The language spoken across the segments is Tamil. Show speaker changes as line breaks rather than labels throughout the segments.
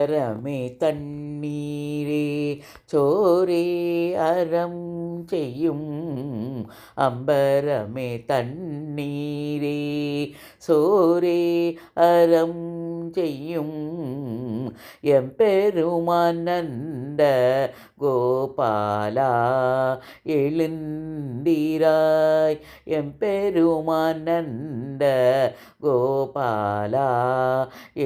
அறமே தண்ணீரே சோரே அறம் செய்யும் அம்பரமே தண்ணீரே சோரே அறம் செய்யும் எம்பெருமான் நந்த கோபாலா எழுந்திராய் எம்பெருமான் நந்த கோபாலா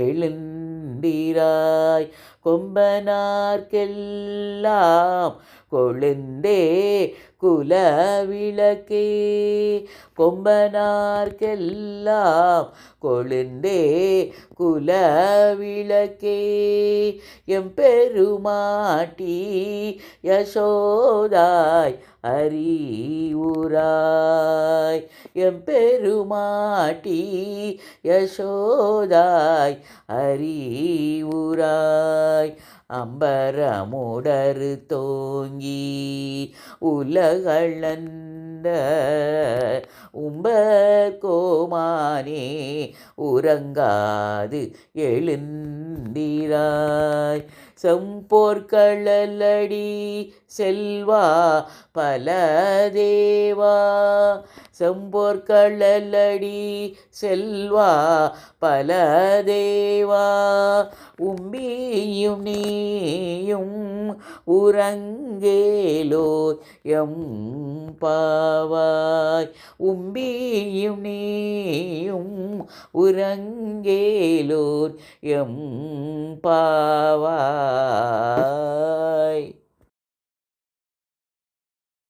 எழுந்திராய் கொம்பனார்க்கெல்லாம் கொழுந்தே குலவிளக்கே கொம்பனார்க்கெல்லாம் கொழுந்தே குலவிளக்கே எம்பெருமாட்டி யசோதாய் அறிவுராய் எம்பெருமாட்டி யசோதாய் அறிவுராய் அம்பரமுடரு தோங்கி உலகளந்த உம்பர்கோமானே உறங்காது எழுந்திராய் செம்போர்கழலடி செல்வா பல தேவா செம்போர்கழலடி செல்வா பல தேவா உம்பியும் நீயும் உறங்கேலோ எம் பாவாய் உம்பியும் நீயும் உறங்கேலோர் எம் பாவாய்.